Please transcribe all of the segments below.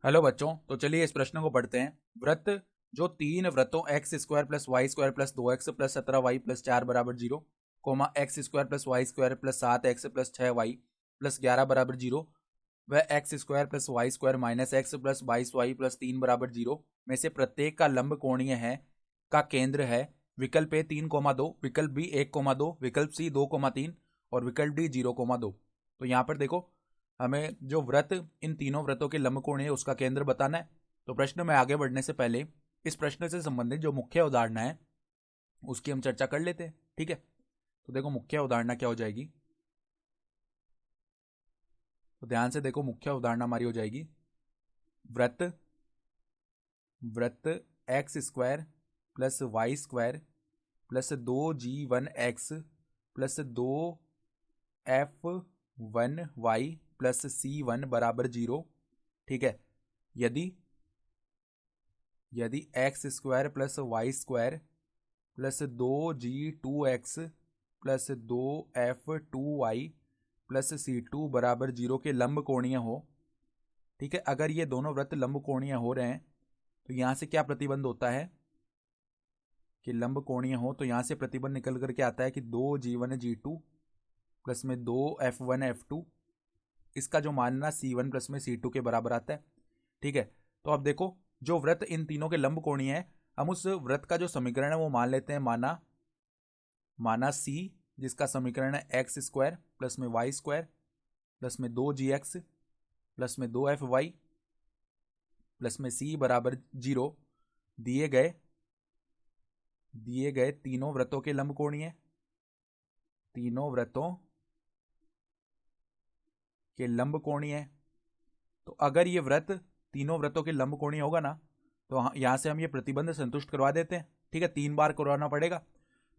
Hello बच्चों, तो चलिए इस प्रश्न को पढ़ते हैं। वृत्त जो तीन वृत्तों X square plus Y square plus 2x plus 17y plus 4 बराबर 0, comma X square plus Y square plus 7x plus 6y plus 11 बराबर 0 व X square plus Y square minus X plus 22y plus 3 बराबर 0 में से प्रत्येक का लंब कोणीय है का केंद्र है। विकल्प ए 3,2, विकल्प बी 1,2, विकल्प सी 2,3 और विकल्प डी 0,2। तो यहाँ पर देखो, हमें जो वृत्त इन तीनों वृत्तों के लंब कोण है उसका केंद्र बताना है। तो प्रश्न में आगे बढ़ने से पहले इस प्रश्न से संबंधित जो मुख्य उदाहरणा है उसकी हम चर्चा कर लेते हैं। ठीक है, तो देखो मुख्य उदाहरणा क्या हो जाएगी। तो ध्यान से देखो, मुख्य उदाहरणा हमारी हो जाएगी वृत्त वृत्त X square plus Y square plus 2g1x plus 2f1y plus c1 बराबर 0। ठीक है, यदि यदि X square plus Y square plus 2g2x plus 2f2y plus c2 बराबर 0 के लंब कोणीय हो। ठीक है, अगर ये दोनों वृत्त लंब कोणीय हो रहे हैं तो यहां से क्या प्रतिबंध होता है कि लंब कोणीय हो, तो यहां से प्रतिबंध निकल करके आता है कि 2g1g2 प्लस में 2f1f2, इसका जो मानना c1 प्लस में c2 के बराबर आता है। ठीक है, तो अब देखो, जो वृत्त इन तीनों के लंब कोणीय है, हम उस वृत्त का जो समीकरण है वो मान लेते हैं माना c, जिसका समीकरण है एक्स स्क्वायर प्लस में वाई स्क्वायर प्लस में 2gx प्लस में 2f(y) प्लस में c बराबर 0 दिए गए तीनों वृत्तों के लंब कोणीय, तीनों वृत्तों के लंब कोणीय। तो अगर ये वृत्त तीनों वृत्तों के लंब कोणीय होगा ना, तो यहां से हम ये प्रतिबंध संतुष्ट करवा देते हैं। ठीक है, 3 बार करवाना पड़ेगा।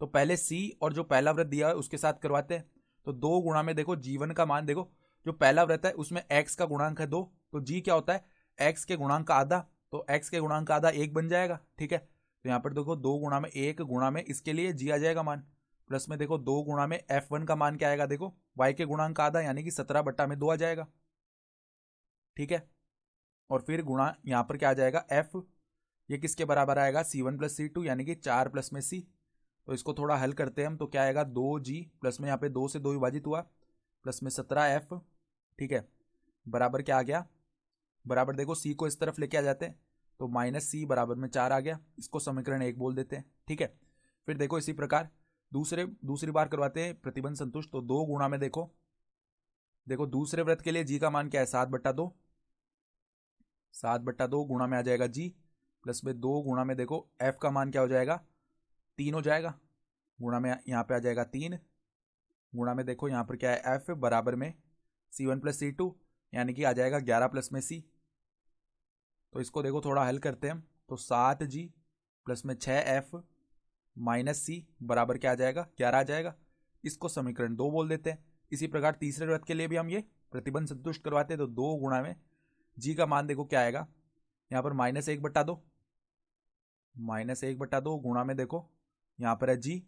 तो पहले सी और जो पहला वृत्त दिया है उसके साथ करवाते हैं। तो 2 गुणा में देखो जीवन का मान, देखो जो पहला वृत्त है उसमें एक्स का गुणांक है 2, तो जी क्या होता है एक्स के गुणांक का आधा, तो एक्स के गुणांक का आधा 1 बन जाएगा। ठीक है, तो यहाँ पर देखो 2 गुणा में 1 गुणा में इसके लिए जी आ जाएगा मान, प्लस में देखो 2 गुणा में f1 का मान क्या आएगा, देखो y के गुणांक का आधा यानी कि 17/2 आ जाएगा। ठीक है, और फिर गुणा यहाँ पर क्या आ जाएगा f, ये किसके बराबर आएगा c1 प्लस c2 यानी कि 4 प्लस में c। तो इसको थोड़ा हल करते हैं हम, तो क्या आएगा 2g प्लस में यहाँ पे 2 से 2 विभाजित हुआ प्लस में 17f। ठीक है, बराबर क्या आ गया, बराबर देखो c को इस तरफ लेके आ जाते हैं तो माइनस c बराबर में 4 आ गया, इसको समीकरण 1 बोल देते हैं। ठीक है, फिर देखो इसी प्रकार दूसरी बार करवाते हैं प्रतिबंध संतुष्ट। तो 2 गुणा में देखो दूसरे व्रत के लिए जी का मान क्या है 7/2, 7/2 गुणा में आ जाएगा जी, प्लस में 2 गुणा में देखो f का मान क्या हो जाएगा 3 हो जाएगा, गुणा में यहाँ पे आ जाएगा 3, गुणा में देखो यहाँ पर क्या है f बराबर में c1 प्लस c2 यानी कि आ जाएगा 11 प्लस में c। तो इसको देखो थोड़ा हल करते हैं हम, तो 7g प्लस में 6f माइनस c बराबर क्या आ जाएगा 11 आ जाएगा, इसको समीकरण 2 बोल देते हैं। इसी प्रकार तीसरे व्रत के लिए भी हम ये प्रतिबंध संतुष्ट करवाते हैं। तो 2 गुणा में जी का मान देखो क्या आएगा, यहाँ पर -1/2 गुणा में देखो यहाँ पर है जी,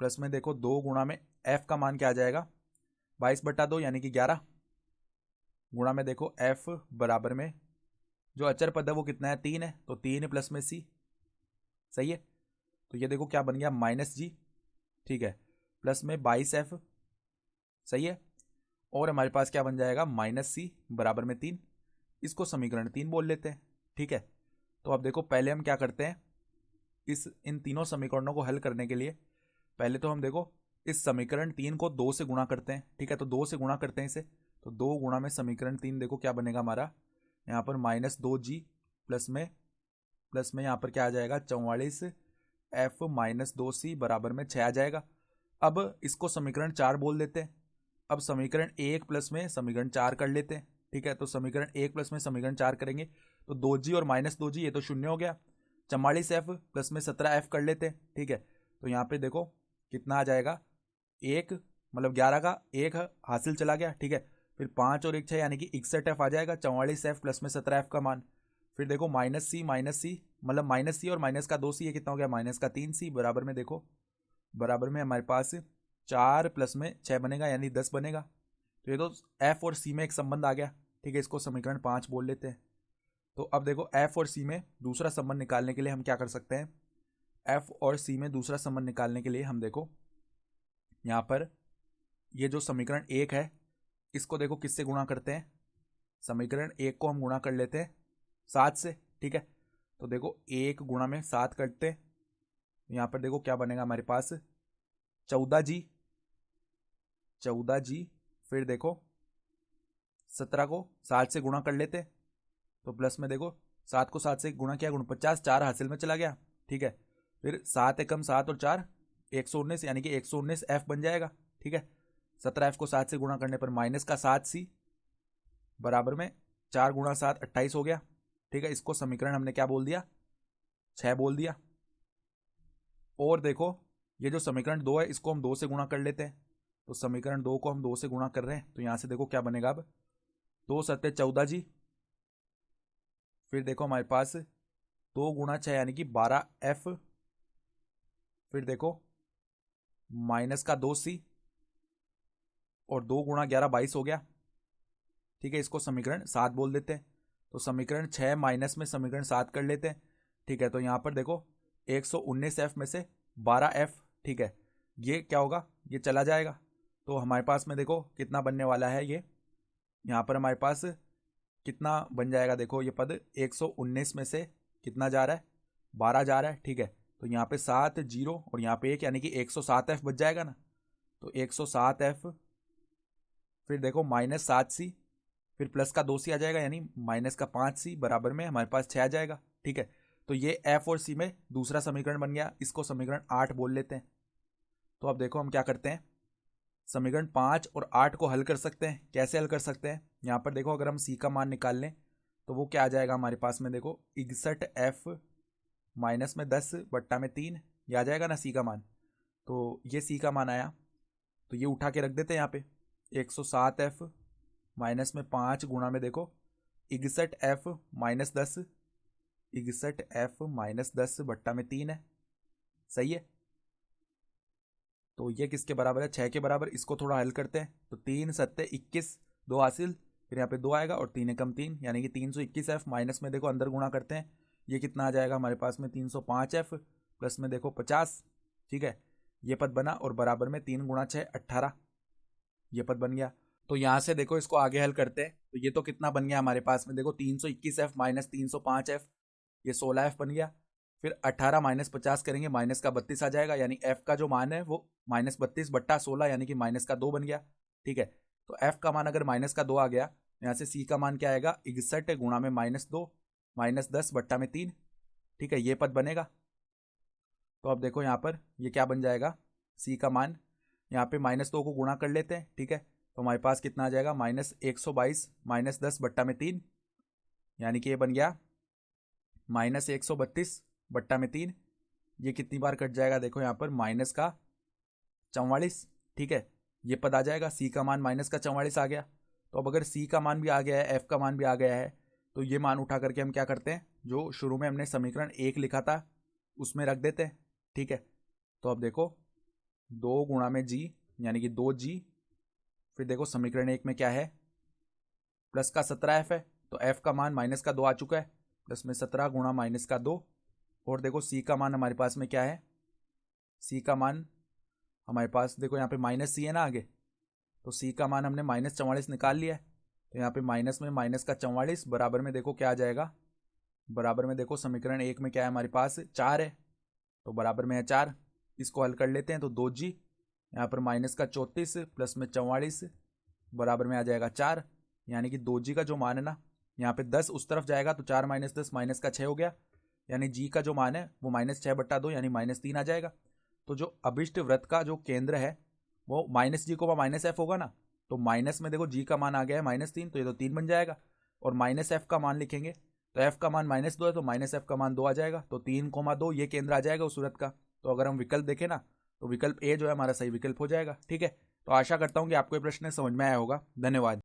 प्लस में देखो 2 गुणा में f का मान क्या आ जाएगा 22/2 यानी कि 11, गुणा में देखो f बराबर में जो अचर पद है वो कितना है 3 है, तो 3 प्लस में c। सही है, तो ये देखो क्या बन गया -g। ठीक है, प्लस में 22f। सही है, और हमारे पास क्या बन जाएगा -c बराबर में 3, इसको समीकरण 3 बोल लेते हैं। ठीक है, तो अब देखो पहले हम क्या करते हैं, इन तीनों समीकरणों को हल करने के लिए पहले तो हम देखो इस समीकरण 3 को 2 से गुणा करते हैं। ठीक है, तो 2 से गुणा करते हैं इसे, तो 2 गुणा में समीकरण 3 देखो क्या बनेगा हमारा, यहाँ पर -2g प्लस में यहाँ पर क्या आ जाएगा 44f माइनस 2c बराबर में 6 आ जाएगा। अब इसको समीकरण 4 बोल देते हैं। अब समीकरण 1 प्लस में समीकरण 4 कर लेते हैं। ठीक है, तो समीकरण 1 प्लस में समीकरण 4 करेंगे तो 2g और -2g ये तो शून्य हो गया, 44f प्लस में 17f कर लेते हैं। ठीक है, तो यहाँ पे देखो कितना आ जाएगा, 1 मतलब 11 का 1 हासिल चला गया। ठीक है, फिर 5 और 1 6 यानी कि 61f आ जाएगा, 44f प्लस में 17f का मान। फिर देखो -c मतलब -c और माइनस का 2c, ये कितना हो गया -3c बराबर में देखो, बराबर में हमारे पास 4 प्लस में 6 बनेगा यानी 10 बनेगा। तो ये तो f और c में एक संबंध आ गया। ठीक है, इसको समीकरण 5 बोल लेते हैं। तो अब देखो एफ और सी में दूसरा संबंध निकालने के लिए हम क्या कर सकते हैं, एफ और सी में दूसरा संबंध निकालने के लिए हम देखो यहाँ पर ये जो समीकरण 1 है इसको देखो किससे गुणा करते हैं, समीकरण 1 को हम गुणा कर लेते हैं 7 से, ठीक है। तो देखो 1 गुणा में 7 करते हैं, यहाँ पर देखो क्या बनेगा हमारे पास 14G, फिर देखो 17 को 7 से गुणा कर लेते हैं, तो प्लस में देखो 7 को 7 से गुणा किया, 49, 4 हासिल में चला गया, ठीक है। फिर 7 एकम 7 और 4 119, यानी कि 119 एफ बन जाएगा, ठीक है। 17F को 7 से गुणा करने पर माइनस का 7C बराबर में 4 गुणा 7 28 हो गया, ठीक है। इसको समीकरण हमने क्या बोल दिया, 6 बोल दिया। और देखो ये जो समीकरण 2 है इसको हम 2 से गुणा कर लेते हैं, तो समीकरण 2 को हम 2 से गुणा कर रहे हैं, तो यहां से देखो क्या बनेगा, अब 2 सत्ते 14G, फिर देखो हमारे पास 2 गुणा 6 यानी कि 12F, फिर देखो माइनस का 2C और 2 गुणा 11 22 हो गया, ठीक है। इसको समीकरण 7 बोल देते हैं, तो समीकरण 6 माइनस में समीकरण 7 कर लेते हैं, ठीक है। तो यहाँ पर देखो 119F में से 12F, ठीक है, ये क्या होगा, ये चला जाएगा, तो हमारे पास में देखो कितना बनने वाला है, ये यहाँ पर हमारे पास कितना बन जाएगा, देखो ये पद 119 में से कितना जा रहा है, 12 जा रहा है, ठीक है। तो यहाँ पे 7 0 और यहाँ पे 1 यानी कि 107F बच जाएगा ना, तो 107F, फिर देखो माइनस 7C, फिर प्लस का 2C आ जाएगा यानी माइनस का 5C बराबर में हमारे पास 6 आ जाएगा, ठीक है। तो ये F और C में दूसरा समीकरण बन गया, इसको समीकरण 8 बोल लेते हैं। तो अब देखो हम क्या करते हैं, समीकरण 5 और 8 को हल कर सकते हैं। कैसे हल कर सकते हैं, यहाँ पर देखो अगर हम C का मान निकाल लें तो वो क्या आ जाएगा हमारे पास में, देखो 61F माइनस में 10 बट्टा में 3, ये आ जाएगा ना C का मान। तो ये C का मान आया, तो ये उठा के रख देते हैं यहाँ पे, 107F माइनस में 5 गुणा में देखो 61F माइनस 10, 61F माइनस 10 बट्टा में 3 है, सही है। तो ये किसके बराबर है, 6 के बराबर। इसको थोड़ा हल करते हैं, तो 3 सत्ते 21, 2 हासिल, फिर यहाँ पे 2 आएगा और 3 एकम 3 यानी कि 321F माइनस में देखो अंदर गुणा करते हैं, ये कितना आ जाएगा हमारे पास में 305F प्लस में देखो 50, ठीक है। ये पद बना और बराबर में 3 गुणा 6 18, ये पद बन गया। तो यहाँ से देखो इसको आगे हल करते हैं, तो ये तो कितना बन गया हमारे पास में, देखो 321F माइनस 305F, ये 16F बन गया। फिर 18 माइनस 50 करेंगे, माइनस का 32 आ जाएगा, यानी F का जो मान है वो माइनस 32 बट्टा 16 यानी कि माइनस का 2 बन गया, ठीक है। तो F का मान अगर माइनस का 2 आ गया, यहाँ से C का मान क्या आएगा, 61 गुणा में माइनस 2 माइनस 10 बट्टा में 3, ठीक है, ये पद बनेगा। तो अब देखो यहाँ पर ये क्या बन जाएगा, C का मान, यहाँ पे माइनस 2 को गुणा कर लेते हैं, ठीक है। तो हमारे पास कितना आ जाएगा, माइनस 122 माइनस 10 बट्टा में 3, यानी कि ये बन गया माइनस 132 बट्टा में 3, ये कितनी बार कट जाएगा, देखो यहाँ पर माइनस का 44, ठीक है, ये पद आ जाएगा। C का मान माइनस का 44 आ गया, तो अब अगर C का मान भी आ गया है, F का मान भी आ गया है, तो ये मान उठा करके हम क्या करते हैं, जो शुरू में हमने समीकरण 1 लिखा था उसमें रख देते हैं, ठीक है। तो अब देखो 2 गुणा में G यानी कि 2G, फिर देखो समीकरण 1 में क्या है, प्लस का 17F है, तो F का मान माइनस का 2 आ चुका है, प्लस में 17 गुणा माइनस का 2, और देखो C का मान हमारे पास में क्या है, C का मान हमारे पास देखो यहाँ पे माइनस C है ना आगे, तो C का मान हमने माइनस 44 निकाल लिया है, तो यहाँ पे माइनस में माइनस का 44 बराबर में देखो क्या आ जाएगा, बराबर में देखो समीकरण 1 में क्या है हमारे पास 4 है, तो बराबर में है 4, इसको हल कर लेते हैं, तो 2G यहाँ पर माइनस का 34 प्लस में 44 बराबर में आ जाएगा 4, यानी कि 2G का जो मान है ना, यहाँ पे 10 उस तरफ जाएगा तो 4 माइनस 10 माइनस का 6 हो गया, यानी G का जो मान है वो माइनस 6 बट्टा 2 यानी माइनस 3 आ जाएगा। तो जो अभिष्ट वृत्त का जो केंद्र है वो माइनस G को माइनस F होगा ना, तो माइनस में देखो G का मान आ गया है माइनस 3, तो ये तो 3 बन जाएगा, और माइनस F का मान लिखेंगे तो F का मान माइनस 2 है, तो माइनस F का मान 2 आ जाएगा, तो 3,2 ये केंद्र आ जाएगा उस वृत्त का। तो अगर हम विकल्प देखें ना, तो विकल्प ए जो है हमारा सही विकल्प हो जाएगा, ठीक है। तो आशा करता हूँ कि आपको ये प्रश्न समझ में आया होगा। धन्यवाद।